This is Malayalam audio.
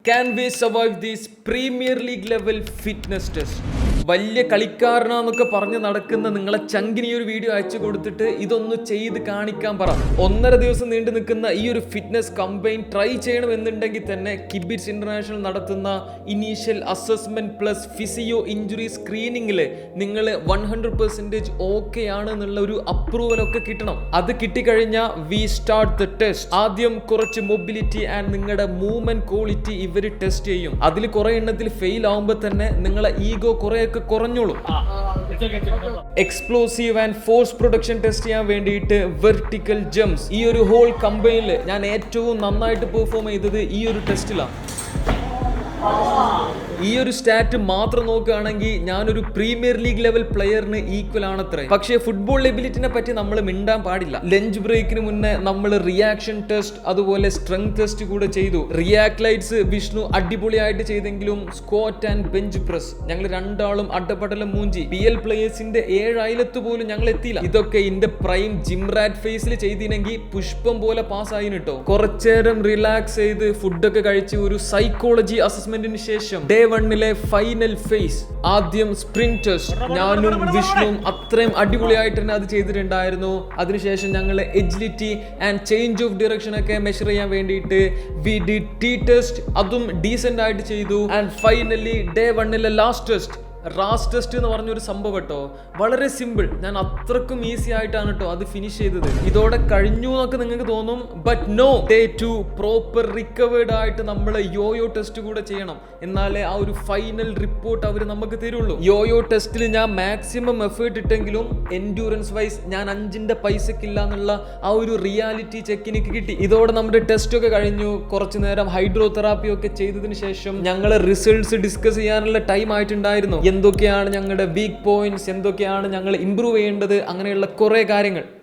Can we survive this Premier League level fitness test? വലിയ കളിക്കാരനാന്നൊക്കെ പറഞ്ഞ് നടക്കുന്ന നിങ്ങളെ ചങ്കിന് ഈ ഒരു വീഡിയോ അയച്ചു കൊടുത്തിട്ട് ഇതൊന്ന് ചെയ്ത് കാണിക്കാൻ പറ. 1.5 ദിവസം നീണ്ടു നിൽക്കുന്ന ഈ ഒരു ഫിറ്റ്നസ് കമ്പയിൻ ട്രൈ ചെയ്യണമെന്നുണ്ടെങ്കിൽ തന്നെ കിബിറ്റ്സ് ഇന്റർനാഷണൽ നടത്തുന്ന initial assessment plus physio injury സ്ക്രീനിങ്ങിൽ നിങ്ങൾ 100% ഓക്കെ ആണ് എന്നുള്ള ഒരു അപ്രൂവൽ ഒക്കെ കിട്ടണം. അത് കിട്ടിക്കഴിഞ്ഞാൽ വി സ്റ്റാർട്ട് ദ ടെസ്റ്റ്. ആദ്യം കുറച്ച് മൊബിലിറ്റി ആൻഡ് നിങ്ങളുടെ മൂവ്മെന്റ് ക്വാളിറ്റി ഇവർ ടെസ്റ്റ് ചെയ്യും. അതിൽ കുറെ എണ്ണത്തിൽ ഫെയിൽ ആവുമ്പോൾ തന്നെ നിങ്ങളെ ഈഗോ കുറെയൊക്കെ കുറഞ്ഞോളും. Explosive and force production test ചെയ്യാൻ വേണ്ടിയിട്ട് വെർട്ടിക്കൽ ജംപ്സ് ഈ ഒരു ഹോൾ കമ്പൈനിൽ ഞാൻ ഏറ്റവും നന്നായിട്ട് പെർഫോം ചെയ്തത് ഈ ഒരു ടെസ്റ്റിലാണ്. ഈ ഒരു സ്റ്റാറ്റ് മാത്രം നോക്കുകയാണെങ്കിൽ ഞാനൊരു പ്രീമിയർ ലീഗ് ലെവൽ പ്ലെയറിന് ഈക്വൽ ആണത്രേ. പക്ഷേ ഫുട്ബോൾ എബിലിറ്റിനെ പറ്റി നമ്മൾ മിണ്ടാൻ പാടില്ല. ലഞ്ച് ബ്രേക്കിന് മുന്നേ നമ്മൾ റിയാക്ഷൻ ടെസ്റ്റ് അതുപോലെ സ്ട്രെങ്ത് ടെസ്റ്റ് കൂടെ ചെയ്തു. റിയാക്ട് ലൈറ്റ്സ് വിഷ്ണു അടിപൊളിയായിട്ട് ചെയ്തെങ്കിലും സ്ക്വാറ്റ് ആൻഡ് ബെഞ്ച് പ്രസ് ഞങ്ങൾ രണ്ടാളും അഡപടലം മൂഞ്ചി. PL പ്ലേയേഴ്സിന്റെ 7 അയലത്ത് പോലും ഞങ്ങൾ എത്തിയില്ല. ഇതൊക്കെ ഇന്റെ പ്രൈം ജിംറാറ്റ് ഫേസിൽ ചെയ്തിനെങ്കിൽ പുഷ്പം പോലെ പാസ്സായിന് കേട്ടോ. കുറച്ചേരം റിലാക്സ് ചെയ്ത് ഫുഡൊക്കെ കഴിച്ച് ഒരു സൈക്കോളജി അസസ്മെന്റിന് ശേഷം ഡേ 1 ഫൈനൽ ഫേസ്. ആദ്യം സ്പ്രിന്റ് ടെസ്റ്റ് ഞാനും വിഷ്ണുവും അത്രയും അടിപൊളിയായിട്ട് തന്നെ അത് ചെയ്തിട്ടുണ്ടായിരുന്നു. അതിനുശേഷം ഞങ്ങൾ agility and change of direction ഒക്കെ മെഷർ ചെയ്യാൻ വേണ്ടിയിട്ട് വി ഡിഡ് ടി ടെസ്റ്റ്. അതും ഡീസെന്റ് ആയിട്ട് ചെയ്തു. And finally day 1 last test RAST test എന്ന് പറഞ്ഞൊരു സംഭവം കേട്ടോ. വളരെ സിമ്പിൾ. ഞാൻ അത്രക്കും ഈസി ആയിട്ടാണ് കേട്ടോ അത് ഫിനിഷ് ചെയ്തത്. ഇതോടെ കഴിഞ്ഞു എന്നൊക്കെ നിങ്ങൾക്ക് തോന്നും. But no, day 2 proper recovered ആയിട്ട് നമ്മൾ യോയോ ടെസ്റ്റ് കൂടെ ചെയ്യണം. എന്നാലേ ആ ഒരു ഫൈനൽ റിപ്പോർട്ട് അവർ നമുക്ക് തരുള്ളൂ. യോയോ ടെസ്റ്റിൽ ഞാൻ മാക്സിമം എഫേർട്ട് ഇട്ടെങ്കിലും എൻഡ്യൂറൻസ് വൈസ് ഞാൻ 5ന്റെ പൈസക്കില്ല എന്നുള്ള ആ ഒരു റിയാലിറ്റി ചെക്ക് എനിക്ക് കിട്ടി. ഇതോടെ നമ്മുടെ ടെസ്റ്റ് ഒക്കെ കഴിഞ്ഞു. കുറച്ചു നേരം ഹൈഡ്രോ തെറാപ്പി ഒക്കെ ചെയ്തതിന് ശേഷം ഞങ്ങൾ റിസൾട്ട്സ് ഡിസ്കസ് ചെയ്യാനുള്ള ടൈം ആയിട്ടുണ്ടായിരുന്നു. എന്തൊക്കെയാണ് ഞങ്ങളുടെ വീക്ക് പോയിന്റ്സ്, എന്തൊക്കെയാണ് ഞങ്ങൾ ഇംപ്രൂവ് ചെയ്യേണ്ടത്, അങ്ങനെയുള്ള കുറേ കാര്യങ്ങൾ.